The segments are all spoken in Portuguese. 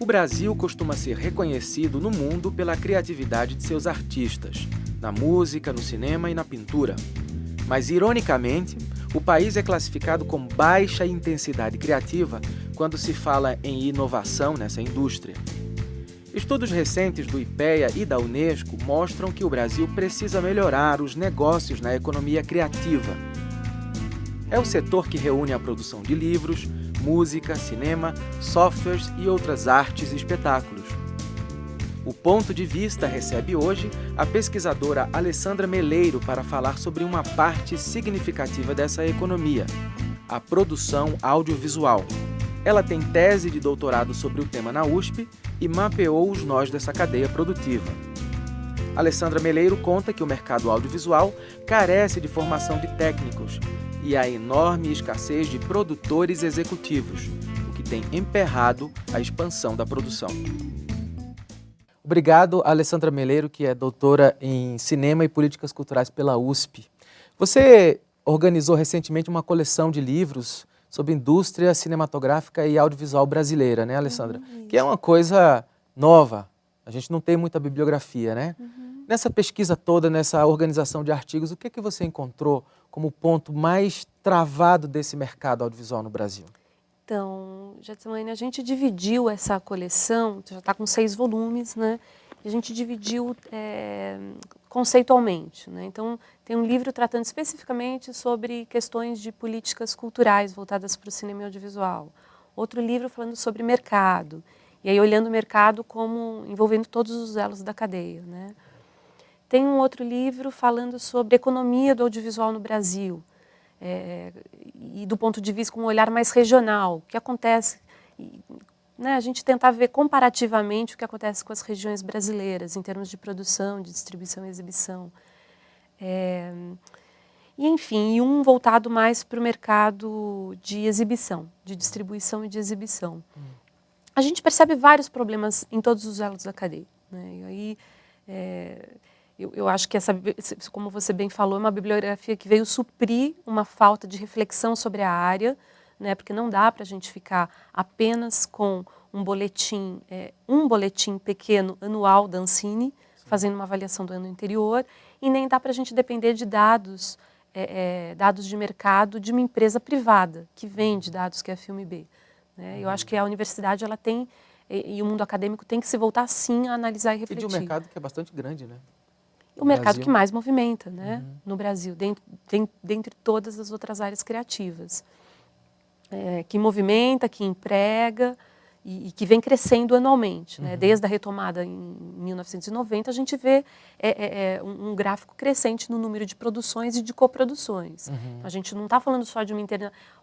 Brasil costuma ser reconhecido no mundo pela criatividade de seus artistas, na música, no cinema e na pintura. Mas, ironicamente, o país é classificado com baixa intensidade criativa quando se fala em inovação nessa indústria. Estudos recentes do IPEA e da Unesco mostram que o Brasil precisa melhorar os negócios na economia criativa. É o setor que reúne a produção de livros, música, cinema, softwares e outras artes e espetáculos. O Ponto de Vista recebe hoje a pesquisadora Alessandra Meleiro para falar sobre uma parte significativa dessa economia, a produção audiovisual. Ela tem tese de doutorado sobre o tema na USP e mapeou os nós dessa cadeia produtiva. Alessandra Meleiro conta que o mercado audiovisual carece de formação de técnicos e há enorme escassez de produtores executivos, o que tem emperrado a expansão da produção. Obrigado, Alessandra Meleiro, que é doutora em Cinema e Políticas Culturais pela USP. Você organizou recentemente uma coleção de livros sobre indústria cinematográfica e audiovisual brasileira, né, Alessandra? Que é uma coisa nova. A gente não tem muita bibliografia, né? Nessa pesquisa toda, nessa organização de artigos, o que você encontrou como ponto mais travado desse mercado audiovisual no Brasil? Então, Getsemane, a gente dividiu essa coleção, já está com 6 volumes, né? A gente dividiu conceitualmente, né? Então, tem um livro tratando especificamente sobre questões de políticas culturais voltadas para o cinema e audiovisual. Outro livro falando sobre mercado, e aí olhando o mercado como envolvendo todos os elos da cadeia, né? Tem um outro livro falando sobre economia do audiovisual no Brasil, e do ponto de vista com um olhar mais regional, o que acontece, né, a gente tentar ver comparativamente o que acontece com as regiões brasileiras, em termos de produção, de distribuição e exibição. E, enfim, um voltado mais para o mercado de exibição, de distribuição e de exibição. A gente percebe vários problemas em todos os elos da cadeia, né? E aí, eu acho que essa, como você bem falou, é uma bibliografia que veio suprir uma falta de reflexão sobre a área, né, porque não dá para a gente ficar apenas com um boletim pequeno anual da Ancine, fazendo uma avaliação do ano anterior, e nem dá para a gente depender de dados de mercado de uma empresa privada que vende dados, que é a Filme B, né? Eu acho que a universidade ela tem, e o mundo acadêmico tem que se voltar sim a analisar e refletir. E de um mercado que é bastante grande, né? O mercado que mais movimenta, né, no Brasil, dentre todas as outras áreas criativas. Que movimenta, que emprega e que vem crescendo anualmente, né? Desde a retomada em 1990, a gente vê um gráfico crescente no número de produções e de coproduções. A gente não está falando só de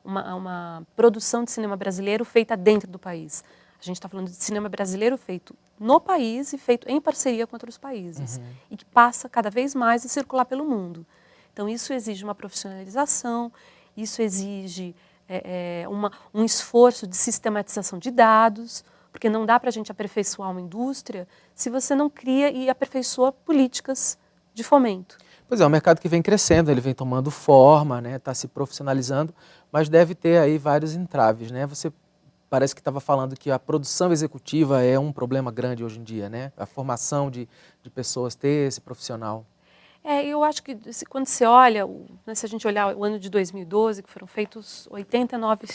uma produção de cinema brasileiro feita dentro do país. A gente está falando de cinema brasileiro feito no país e feito em parceria com outros países. E que passa cada vez mais a circular pelo mundo. Então, isso exige uma profissionalização, isso exige um esforço de sistematização de dados, porque não dá para a gente aperfeiçoar uma indústria se você não cria e aperfeiçoa políticas de fomento. Pois é um mercado que vem crescendo, ele vem tomando forma, né, está se profissionalizando, mas deve ter aí vários entraves, né? Você parece que estava falando que a produção executiva é um problema grande hoje em dia, né? A formação de pessoas, ter esse profissional. Eu acho que quando você olha, né, se a gente olhar o ano de 2012, que foram feitos 89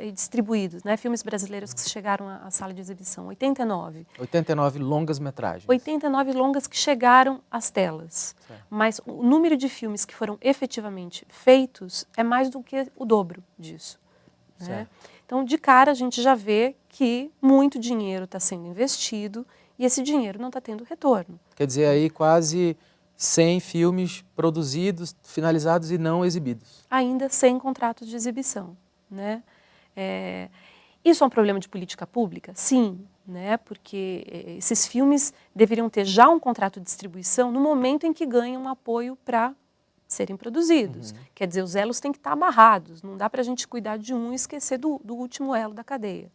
e distribuídos, né, filmes brasileiros que chegaram à sala de exibição, 89. 89 longas-metragens. 89 longas que chegaram às telas. Certo. Mas o número de filmes que foram efetivamente feitos é mais do que o dobro disso, né? Então, de cara, a gente já vê que muito dinheiro está sendo investido e esse dinheiro não está tendo retorno. Quer dizer, aí quase 100 filmes produzidos, finalizados e não exibidos. Ainda sem contratos de exibição, né? Isso é um problema de política pública? Sim, né? Porque esses filmes deveriam ter já um contrato de distribuição no momento em que ganham apoio para serem produzidos. Quer dizer, os elos têm que estar amarrados, não dá para a gente cuidar de um e esquecer do último elo da cadeia.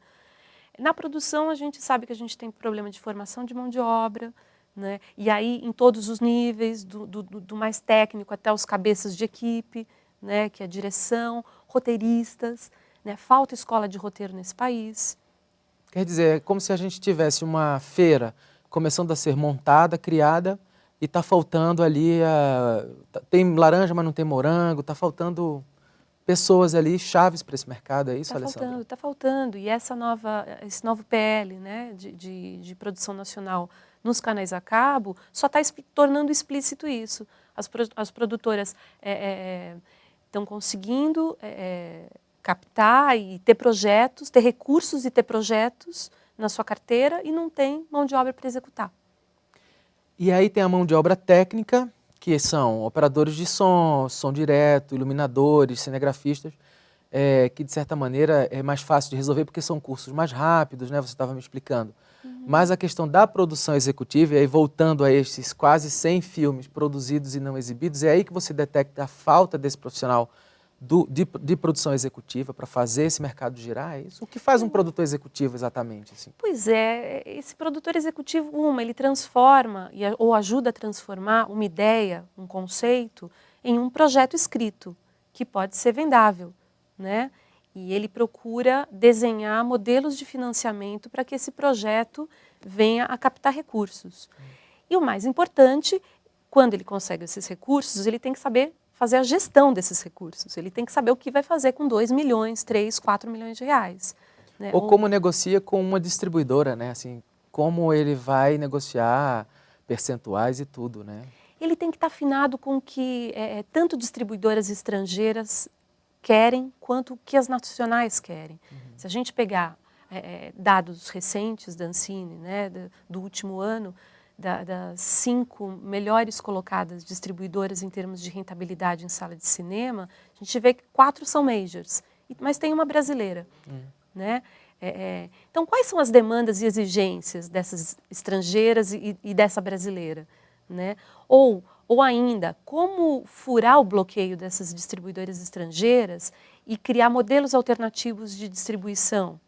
Na produção, a gente sabe que a gente tem problema de formação de mão de obra, né? E aí, em todos os níveis, do mais técnico até os cabeças de equipe, né? Que é a direção, roteiristas, né? Falta escola de roteiro nesse país. Quer dizer, é como se a gente tivesse uma feira começando a ser montada, criada, e está faltando ali, tem laranja, mas não tem morango, está faltando pessoas ali, chaves para esse mercado, é isso, Alessandra? Está faltando. E esse novo PL, né, de produção nacional nos canais a cabo só está tornando explícito isso. As produtoras estão conseguindo captar e ter projetos, ter recursos e ter projetos na sua carteira e não tem mão de obra para executar. E aí tem a mão de obra técnica, que são operadores de som, som direto, iluminadores, cinegrafistas, que de certa maneira é mais fácil de resolver porque são cursos mais rápidos, né? Você estava me explicando. Mas a questão da produção executiva, e aí voltando a esses quase 100 filmes produzidos e não exibidos, é aí que você detecta a falta desse profissional de produção executiva para fazer esse mercado girar, é isso? O que faz um produtor executivo exatamente? Assim? Pois é, esse produtor executivo, ele transforma ou ajuda a transformar uma ideia, um conceito, em um projeto escrito, que pode ser vendável, né? E ele procura desenhar modelos de financiamento para que esse projeto venha a captar recursos. E o mais importante, quando ele consegue esses recursos, ele tem que saber fazer a gestão desses recursos. Ele tem que saber o que vai fazer com 2 milhões, 3, 4 milhões de reais. Né? Ou como negocia com uma distribuidora, né? Assim, como ele vai negociar percentuais e tudo, né? Ele tem que estar afinado com o que tanto distribuidoras estrangeiras querem quanto o que as nacionais querem. Se a gente pegar dados recentes da Ancine, né, do último ano, das 5 melhores colocadas distribuidoras em termos de rentabilidade em sala de cinema, a gente vê que 4 são majors, mas tem uma brasileira. Né? Então, quais são as demandas e exigências dessas estrangeiras e dessa brasileira? Né? Ou ainda, como furar o bloqueio dessas distribuidoras estrangeiras e criar modelos alternativos de distribuição?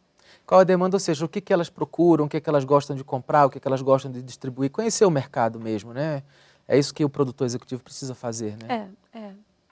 Qual a demanda, ou seja, o que elas procuram, o que elas gostam de comprar, o que elas gostam de distribuir, conhecer o mercado mesmo, né? É isso que o produtor executivo precisa fazer, né?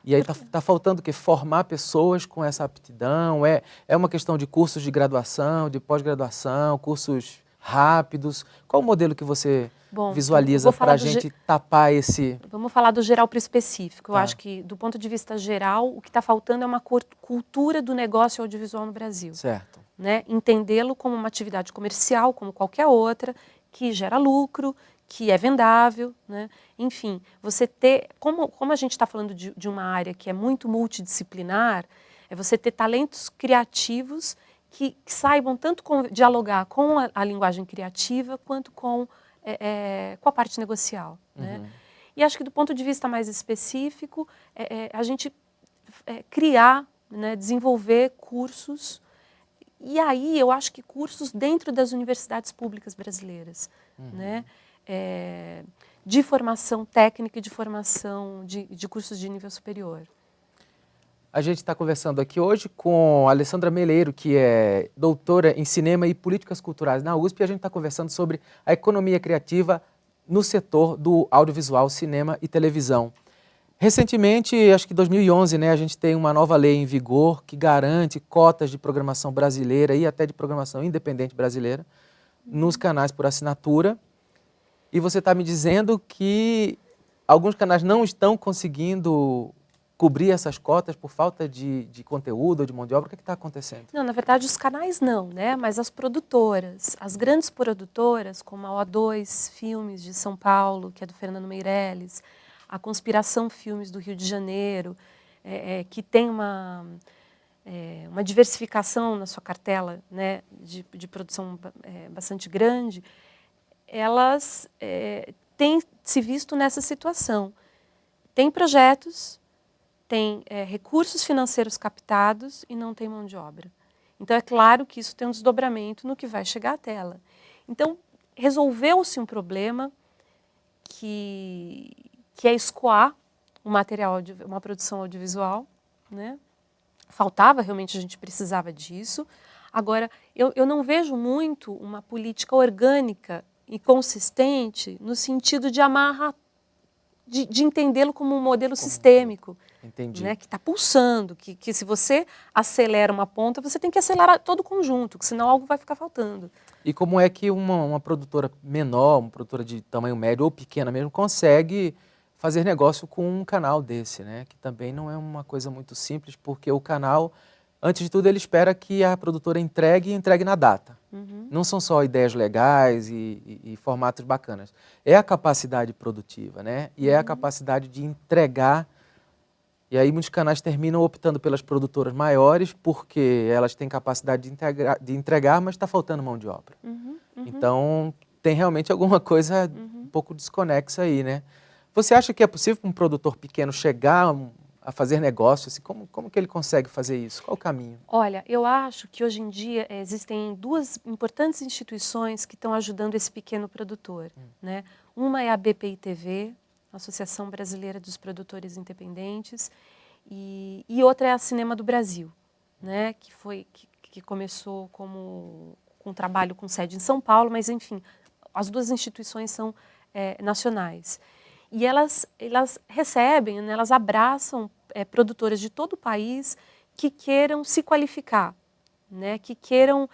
E aí tá faltando o quê? Formar pessoas com essa aptidão, é uma questão de cursos de graduação, de pós-graduação, cursos rápidos. Qual o modelo que você visualiza para a gente tapar esse... Vamos falar do geral para o específico. Eu acho que, do ponto de vista geral, o que está faltando é uma cultura do negócio audiovisual no Brasil. Certo. Né? Entendê-lo como uma atividade comercial, como qualquer outra, que gera lucro, que é vendável, né? Enfim, você ter, como a gente está falando de uma área que é muito multidisciplinar, é você ter talentos criativos que saibam tanto dialogar com a linguagem criativa quanto com a parte negocial. Né? E acho que do ponto de vista mais específico, a gente criar, né, desenvolver cursos. E aí eu acho que cursos dentro das universidades públicas brasileiras, né? De formação técnica e de formação de cursos de nível superior. A gente está conversando aqui hoje com a Alessandra Meleiro, que é doutora em Cinema e Políticas Culturais na USP, e a gente está conversando sobre a economia criativa no setor do audiovisual, cinema e televisão. Recentemente, acho que em 2011, né, a gente tem uma nova lei em vigor que garante cotas de programação brasileira e até de programação independente brasileira nos canais por assinatura. E você está me dizendo que alguns canais não estão conseguindo cobrir essas cotas por falta de conteúdo ou de mão de obra. O que está acontecendo? Não, na verdade, os canais não, né? Mas as produtoras, as grandes produtoras, como a O2 Filmes de São Paulo, que é do Fernando Meirelles, a Conspiração Filmes do Rio de Janeiro, que tem uma diversificação na sua cartela, né, de produção bastante grande, elas têm se visto nessa situação. Tem projetos, tem recursos financeiros captados e não tem mão de obra. Então, é claro que isso tem um desdobramento no que vai chegar à tela. Então, resolveu-se um problema que é escoar um material, uma produção audiovisual, né? Faltava, realmente a gente precisava disso. Agora, eu não vejo muito uma política orgânica e consistente no sentido de amarrar, de entendê-lo como um modelo sistêmico. Entendi. Né, que está pulsando, que se você acelera uma ponta, você tem que acelerar todo o conjunto, que senão algo vai ficar faltando. E como é que uma produtora menor, uma produtora de tamanho médio ou pequena mesmo, consegue fazer negócio com um canal desse, né? Que também não é uma coisa muito simples, porque o canal, antes de tudo, ele espera que a produtora entregue e entregue na data. Não são só ideias legais e formatos bacanas. É a capacidade produtiva, né? E é a capacidade de entregar. E aí muitos canais terminam optando pelas produtoras maiores porque elas têm capacidade de entregar, mas está faltando mão de obra. Então, tem realmente alguma coisa um pouco desconexa aí, né? Você acha que é possível para um produtor pequeno chegar a fazer negócio? Assim, como que ele consegue fazer isso? Qual o caminho? Olha, eu acho que hoje em dia existem duas importantes instituições que estão ajudando esse pequeno produtor, né? Uma é a BPI-TV, Associação Brasileira dos Produtores Independentes, e outra é a Cinema do Brasil, né? Que começou com um trabalho com sede em São Paulo, mas enfim, as duas instituições são nacionais. E elas recebem, né, elas abraçam produtoras de todo o país que queiram se qualificar, né, que queiram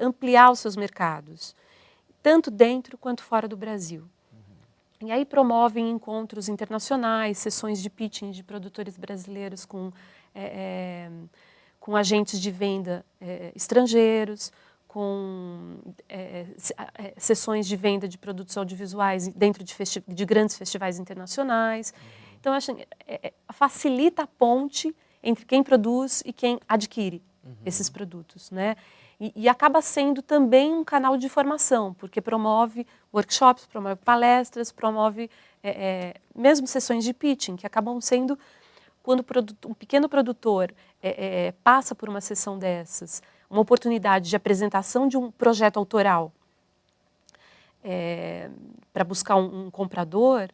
ampliar os seus mercados, tanto dentro quanto fora do Brasil. E aí promovem encontros internacionais, sessões de pitching de produtores brasileiros com agentes de venda estrangeiros, com sessões de venda de produtos audiovisuais dentro de grandes festivais internacionais. Então, acho que facilita a ponte entre quem produz e quem adquire esses produtos, né? E acaba sendo também um canal de formação, porque promove workshops, promove palestras, promove mesmo sessões de pitching, que acabam sendo, quando um pequeno produtor passa por uma sessão dessas, uma oportunidade de apresentação de um projeto autoral para buscar um comprador,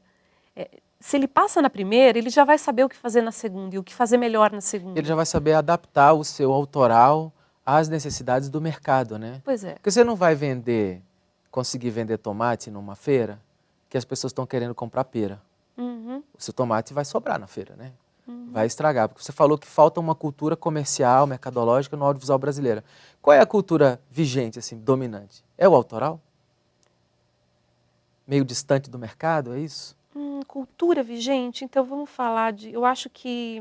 se ele passa na primeira, ele já vai saber o que fazer na segunda e o que fazer melhor na segunda. Ele já vai saber adaptar o seu autoral às necessidades do mercado, né? Pois é. Porque você não vai conseguir vender tomate numa feira que as pessoas estão querendo comprar pera. O seu tomate vai sobrar na feira, né? Vai estragar, porque você falou que falta uma cultura comercial, mercadológica no audiovisual brasileiro. Qual é a cultura vigente, assim, dominante? É o autoral? Meio distante do mercado, é isso? Cultura vigente, então vamos falar de... Eu acho que...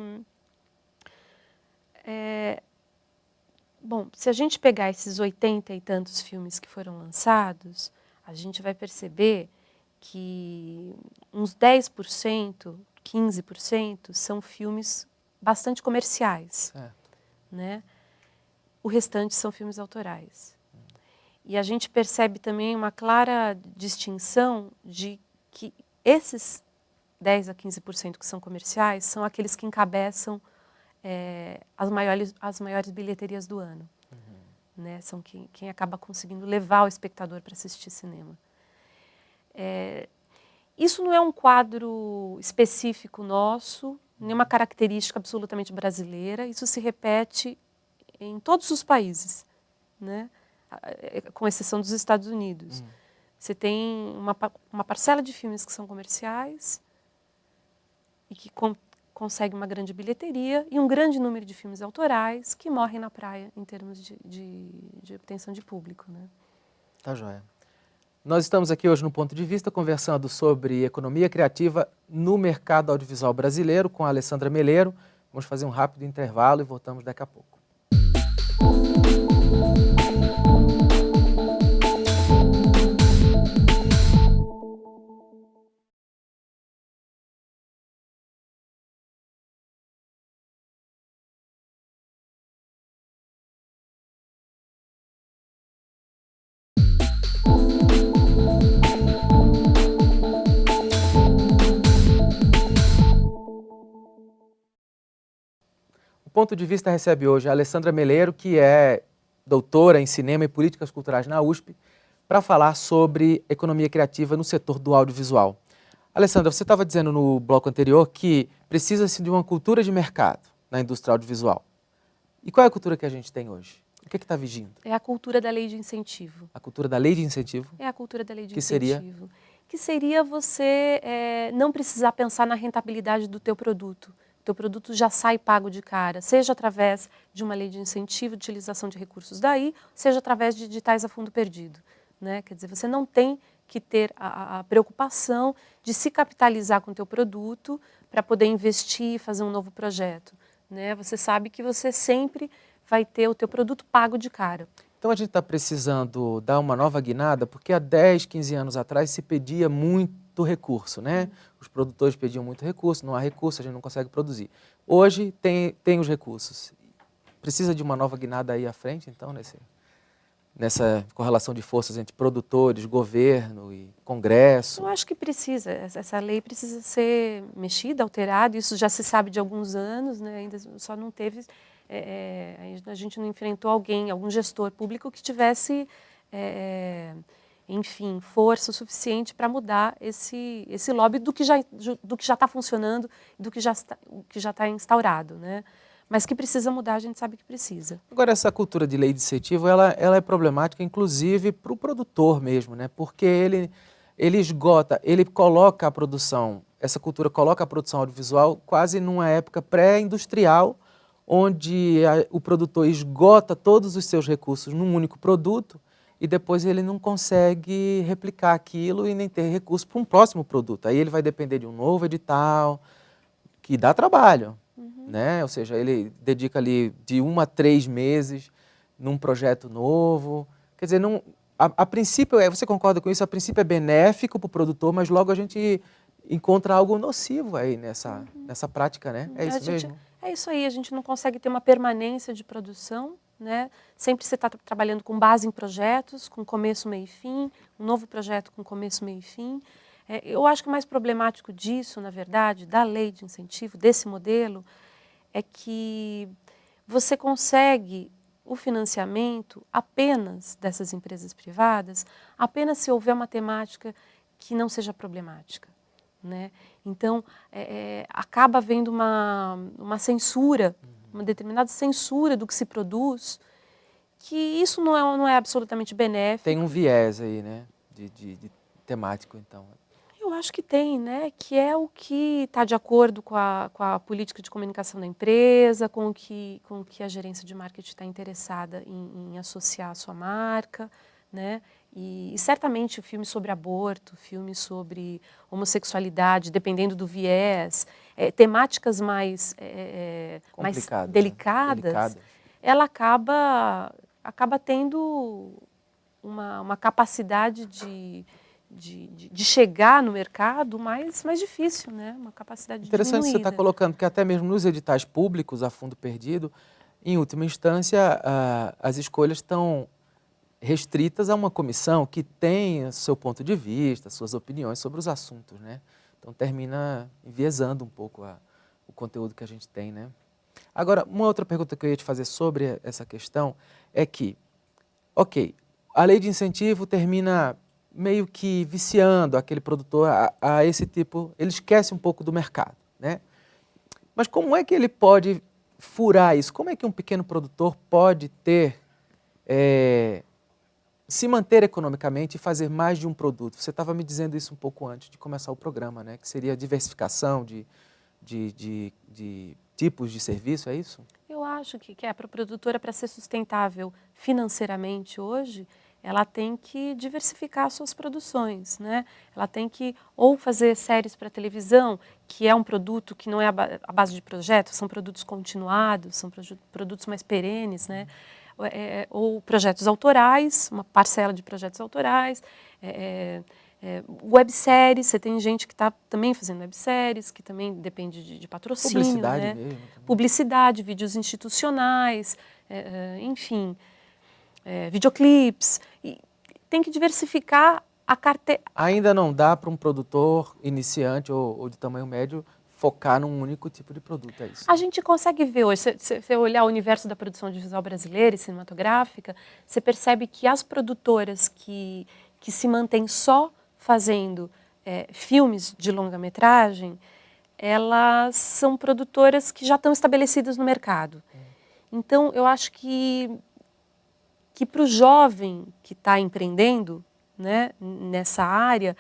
Bom, se a gente pegar esses 80 e tantos filmes que foram lançados, a gente vai perceber que uns 10%, 15% são filmes bastante comerciais, né? O restante são filmes autorais. E a gente percebe também uma clara distinção de que esses 10 a 15% que são comerciais são aqueles que encabeçam as maiores bilheterias do ano. Né? São quem acaba conseguindo levar o espectador para assistir cinema. Isso não é um quadro específico nosso, nenhuma característica absolutamente brasileira. Isso se repete em todos os países, né? Com exceção dos Estados Unidos. Você tem uma parcela de filmes que são comerciais e que conseguem uma grande bilheteria e um grande número de filmes autorais que morrem na praia em termos de obtenção de público, né? Tá joia. Nós estamos aqui hoje no Ponto de Vista conversando sobre economia criativa no mercado audiovisual brasileiro com a Alessandra Meleiro. Vamos fazer um rápido intervalo e voltamos daqui a pouco. O Ponto de Vista recebe hoje a Alessandra Meleiro, que é doutora em Cinema e Políticas Culturais na USP, para falar sobre economia criativa no setor do audiovisual. Alessandra, você estava dizendo no bloco anterior que precisa-se de uma cultura de mercado na indústria audiovisual. E qual é a cultura que a gente tem hoje? O que está vigindo? É a cultura da lei de incentivo. A cultura da lei de incentivo? É a cultura da lei de incentivo. Que seria você não precisar pensar na rentabilidade do teu produto, teu produto já sai pago de cara, seja através de uma lei de incentivo de utilização de recursos daí, seja através de editais a fundo perdido, né? Quer dizer, você não tem que ter a preocupação de se capitalizar com o teu produto para poder investir e fazer um novo projeto, né? Você sabe que você sempre vai ter o teu produto pago de cara. Então a gente está precisando dar uma nova guinada, porque há 10, 15 anos atrás se pedia muito recurso, né? Os produtores pediam muito recurso, não há recurso, a gente não consegue produzir. Hoje tem os recursos. Precisa de uma nova guinada aí à frente, então, nessa correlação de forças entre produtores, governo e Congresso? Eu acho que precisa, essa lei precisa ser mexida, alterada, isso já se sabe de alguns anos, né? Ainda só não teve, a gente não enfrentou algum gestor público que tivesse, enfim, força suficiente para mudar esse lobby do que já está funcionando, do que já está instaurado, né? Mas que precisa mudar, a gente sabe que precisa. Agora, essa cultura de lei de incentivo, ela é problemática, inclusive, para o produtor mesmo, né? Porque ele esgota, ele coloca a produção, essa cultura coloca a produção audiovisual quase numa época pré-industrial, onde o produtor esgota todos os seus recursos num único produto e depois ele não consegue replicar aquilo e nem ter recurso para um próximo produto. Aí ele vai depender de um novo edital, que dá trabalho. Né? Ou seja, ele dedica ali de 1 a 3 meses num projeto novo. Quer dizer, a princípio, você concorda com isso? A princípio é benéfico para o produtor, mas logo a gente encontra algo nocivo aí nessa prática, né? É isso mesmo? É isso aí, a gente não consegue ter uma permanência de produção, né? Sempre você está trabalhando com base em projetos, com começo, meio e fim, um novo projeto com começo, meio e fim. Eu acho que o mais problemático disso, na verdade, da lei de incentivo, desse modelo, é que você consegue o financiamento apenas dessas empresas privadas, apenas se houver uma temática que não seja problemática, né? Então, acaba havendo uma censura, uma determinada censura do que se produz, que isso não é absolutamente benéfico. Tem um viés aí, né, de temático, então. Eu acho que tem, né? Que é o que está de acordo com a política de comunicação da empresa, com o que a gerência de marketing está interessada em associar a sua marca, né? E certamente o filme sobre aborto, filme sobre homossexualidade, dependendo do viés, temáticas mais delicadas, ela acaba tendo uma capacidade de chegar no mercado mais difícil, né? Uma capacidade interessante diminuída. Você está colocando, que até mesmo nos editais públicos, a fundo perdido, em última instância, as escolhas estão restritas a uma comissão que tem seu ponto de vista, suas opiniões sobre os assuntos, né? Então termina enviesando um pouco o conteúdo que a gente tem, né? Agora, uma outra pergunta que eu ia te fazer sobre essa questão é que, ok, a lei de incentivo termina meio que viciando aquele produtor a esse tipo, ele esquece um pouco do mercado, né? Mas como é que ele pode furar isso? Como é que um pequeno produtor pode se manter economicamente e fazer mais de um produto? Você estava me dizendo isso um pouco antes de começar o programa, né? Que seria a diversificação de tipos de serviço, é isso? Eu acho que para a produtora, para ser sustentável financeiramente hoje, ela tem que diversificar suas produções, né? Ela tem que ou fazer séries para televisão, que é um produto que não é a base de projetos, são produtos continuados, são produtos mais perenes, né? Ou projetos autorais, uma parcela de projetos autorais, webséries, você tem gente que está também fazendo webséries, que também depende de patrocínio, publicidade, né? mesmo. Publicidade, vídeos institucionais, enfim, videoclipes. E tem que diversificar a carteira. Ainda não dá para um produtor iniciante ou de tamanho médio focar num único tipo de produto, é isso? A gente consegue ver hoje, se você olhar o universo da produção audiovisual brasileira e cinematográfica, você percebe que as produtoras que se mantêm só fazendo filmes de longa-metragem, elas são produtoras que já estão estabelecidas no mercado. Então, eu acho que para o jovem que está empreendendo, né, nessa área,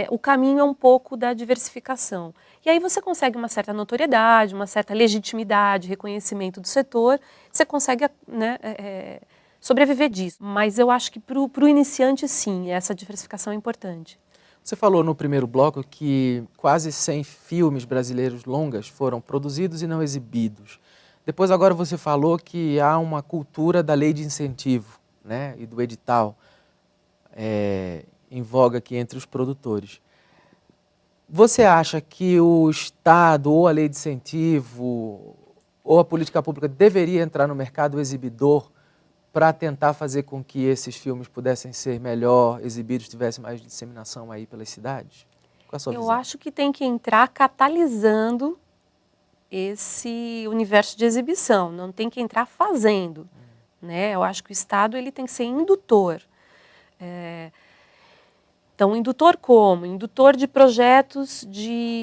o caminho é um pouco da diversificação. E aí você consegue uma certa notoriedade, uma certa legitimidade, reconhecimento do setor, você consegue, né, sobreviver disso. Mas eu acho que para o iniciante, sim, essa diversificação é importante. Você falou no primeiro bloco que quase 100 filmes brasileiros longas foram produzidos e não exibidos. Depois agora você falou que há uma cultura da lei de incentivo, né, e do edital em voga aqui entre os produtores. Você acha que o Estado ou a lei de incentivo ou a política pública deveria entrar no mercado exibidor para tentar fazer com que esses filmes pudessem ser melhor exibidos, tivesse mais disseminação aí pelas cidades? Qual a sua visão? Eu acho que tem que entrar catalisando esse universo de exibição, não tem que entrar fazendo, né? Eu acho que o Estado ele tem que ser indutor. Então, indutor como? Indutor de projetos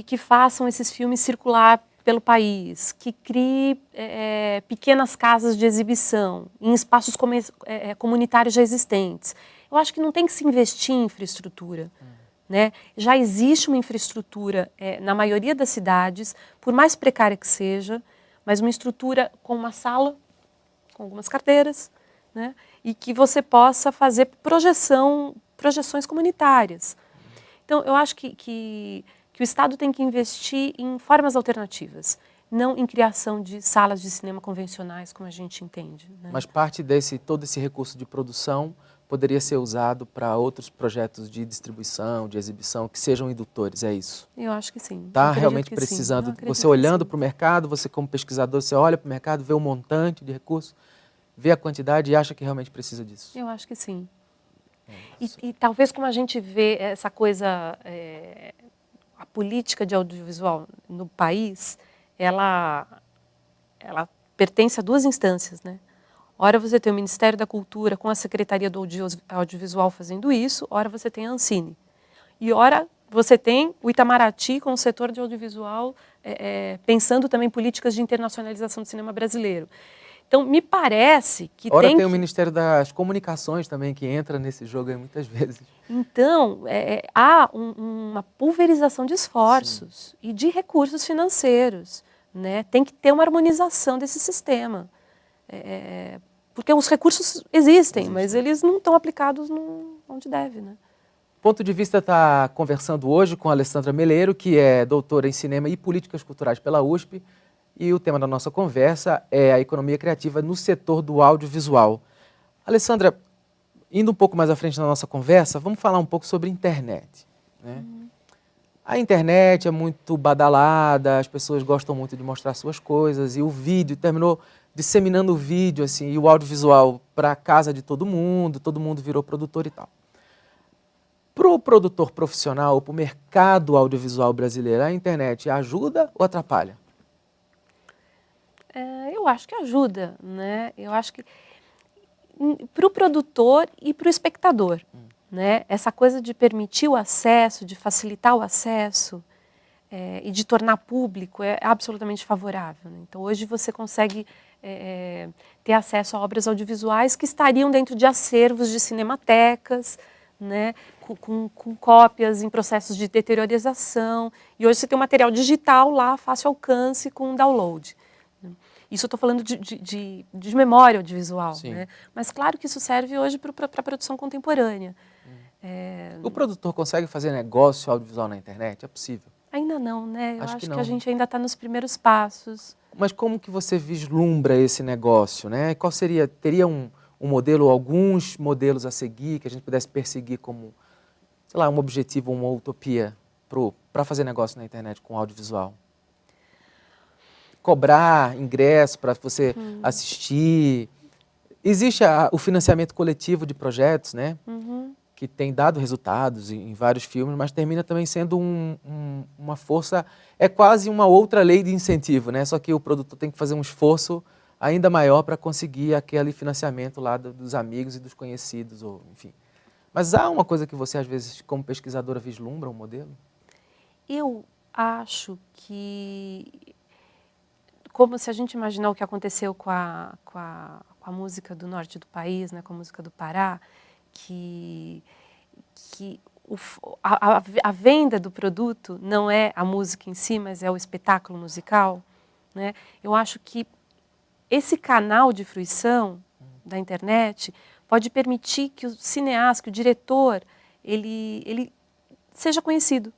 que façam esses filmes circular pelo país, que crie pequenas casas de exibição em espaços comunitários já existentes. Eu acho que não tem que se investir em infraestrutura. Né? Já existe uma infraestrutura na maioria das cidades, por mais precária que seja, mas uma estrutura com uma sala, com algumas carteiras, né? E que você possa fazer projeções comunitárias. Então, eu acho que o Estado tem que investir em formas alternativas, não em criação de salas de cinema convencionais, como a gente entende. Né? Mas parte todo esse recurso de produção poderia ser usado para outros projetos de distribuição, de exibição, que sejam indutores, é isso? Eu acho que sim. Está realmente precisando, você olhando para o mercado, você como pesquisador, você olha para o mercado, vê o montante de recursos, vê a quantidade e acha que realmente precisa disso? Eu acho que sim. E talvez como a gente vê essa coisa, a política de audiovisual no país, ela pertence a duas instâncias, né? Ora você tem o Ministério da Cultura com a Secretaria do Audiovisual fazendo isso, ora você tem a Ancine. E ora você tem o Itamaraty com o setor de audiovisual pensando também políticas de internacionalização do cinema brasileiro. Então, me parece que ora tem o Ministério das Comunicações também, que entra nesse jogo aí muitas vezes. Então, há uma pulverização de esforços e de recursos financeiros. Né? Tem que ter uma harmonização desse sistema. Porque os recursos existem, mas eles não estão aplicados onde deve. Né? Ponto de Vista está conversando hoje com a Alessandra Meleiro, que é doutora em Cinema e Políticas Culturais pela USP, e o tema da nossa conversa é a economia criativa no setor do audiovisual. Alessandra, indo um pouco mais à frente na nossa conversa, vamos falar um pouco sobre internet. Né? A internet é muito badalada, as pessoas gostam muito de mostrar suas coisas, e o vídeo terminou disseminando o vídeo assim, e o audiovisual para a casa de todo mundo virou produtor e tal. Para o produtor profissional, para o mercado audiovisual brasileiro, a internet ajuda ou atrapalha? Eu acho que ajuda, né? Eu acho que para o produtor e para o espectador, né? Essa coisa de permitir o acesso, de facilitar o acesso e de tornar público é absolutamente favorável. Né? Então hoje você consegue ter acesso a obras audiovisuais que estariam dentro de acervos de cinematecas, né? Com cópias em processos de deteriorização. E hoje você tem um material digital lá, fácil alcance, com download. Isso eu estou falando de memória audiovisual, né? Mas claro que isso serve hoje para a produção contemporânea. O produtor consegue fazer negócio audiovisual na internet? É possível? Ainda não, né? Eu acho que não. a gente ainda está nos primeiros passos. Mas como que você vislumbra esse negócio, né? Qual teria um modelo, alguns modelos a seguir que a gente pudesse perseguir como, sei lá, um objetivo, uma utopia para fazer negócio na internet com audiovisual? Cobrar ingresso para você assistir. Existe o financiamento coletivo de projetos, né? Que tem dado resultados em vários filmes, mas termina também sendo uma força, é quase uma outra lei de incentivo, né? Só que o produtor tem que fazer um esforço ainda maior para conseguir aquele financiamento lá dos amigos e dos conhecidos, ou, enfim. Mas há uma coisa que você, às vezes, como pesquisadora, vislumbra um modelo? Eu acho que, como se a gente imaginar o que aconteceu com a música do norte do país, né, com a música do Pará, que a venda do produto não é a música em si, mas é o espetáculo musical, né? Eu acho que esse canal de fruição da internet pode permitir que o cineasta, que o diretor, ele seja conhecido,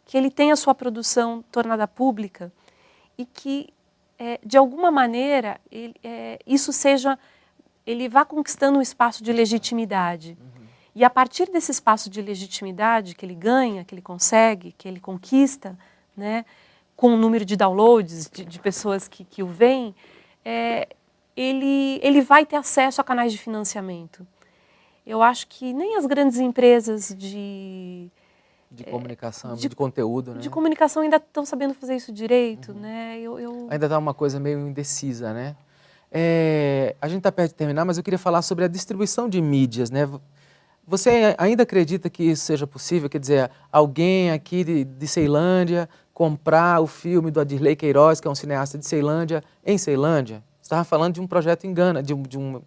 que ele tenha sua produção tornada pública e que, de alguma maneira, ele vá conquistando um espaço de legitimidade. E a partir desse espaço de legitimidade que ele ganha, que ele consegue, que ele conquista, né, com o número de downloads, de pessoas que o veem, ele vai ter acesso a canais de financiamento. Eu acho que nem as grandes empresas de comunicação, de conteúdo, né? De comunicação ainda estão sabendo fazer isso direito, né? Ainda está uma coisa meio indecisa, né? A gente está perto de terminar, mas eu queria falar sobre a distribuição de mídias, né? Você ainda acredita que isso seja possível? Quer dizer, alguém aqui de Ceilândia comprar o filme do Adirley Queiroz, que é um cineasta de Ceilândia, em Ceilândia? Você estava falando de um projeto em Gana, de uma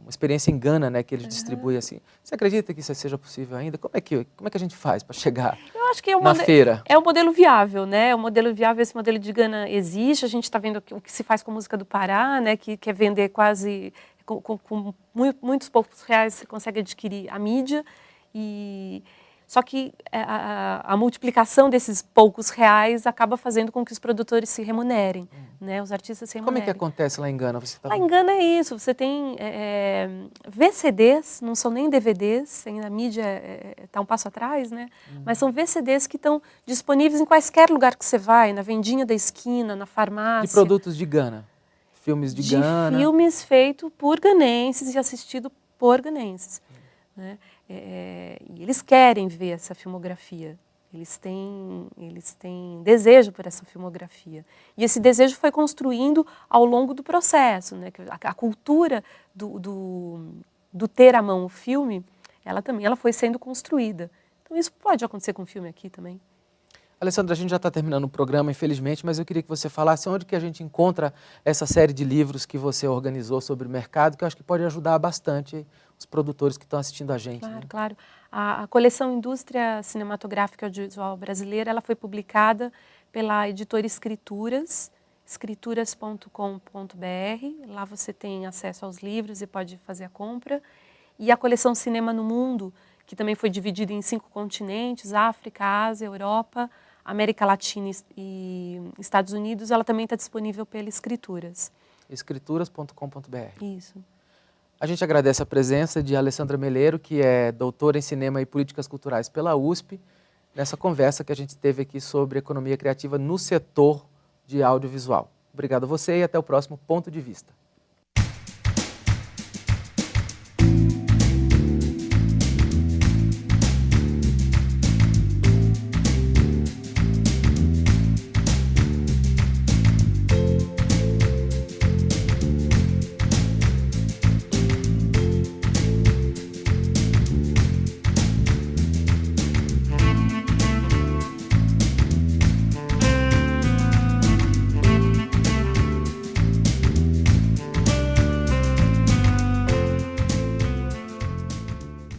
experiência em Gana, né, que ele distribui assim. Você acredita que isso seja possível ainda? Como é que a gente faz para chegar na feira? É um modelo viável, né? O modelo viável, esse modelo de Gana existe. A gente está vendo o que se faz com a música do Pará, né, que quer vender quase com muitos poucos reais você consegue adquirir a mídia. Só que a multiplicação desses poucos reais acaba fazendo com que os produtores se remunerem, né? Os artistas se remunerem. Como é que acontece lá em Gana? Lá em Gana é isso, você tem VCDs, não são nem DVDs, ainda a mídia está um passo atrás, né? Mas são VCDs que estão disponíveis em qualquer lugar que você vai, na vendinha da esquina, na farmácia. De produtos de Gana? Filmes de Gana? De filmes feitos por ganenses e assistidos por ganenses, né? E eles querem ver essa filmografia, eles têm desejo por essa filmografia. E esse desejo foi construindo ao longo do processo, né? A cultura do ter à mão o filme, ela foi sendo construída. Então isso pode acontecer com o filme aqui também. Alessandra, a gente já está terminando o programa, infelizmente, mas eu queria que você falasse onde que a gente encontra essa série de livros que você organizou sobre o mercado, que eu acho que pode ajudar bastante os produtores que estão assistindo a gente. Claro, né? claro. A coleção Indústria Cinematográfica e Audiovisual Brasileira, ela foi publicada pela editora Escrituras, escrituras.com.br. Lá você tem acesso aos livros e pode fazer a compra. E a coleção Cinema no Mundo, que também foi dividida em 5 continentes, África, Ásia, Europa, América Latina e Estados Unidos, ela também está disponível pela Escrituras. Escrituras.com.br. Isso. A gente agradece a presença de Alessandra Meleiro, que é doutora em Cinema e Políticas Culturais pela USP, nessa conversa que a gente teve aqui sobre economia criativa no setor de audiovisual. Obrigado a você e até o próximo Ponto de Vista.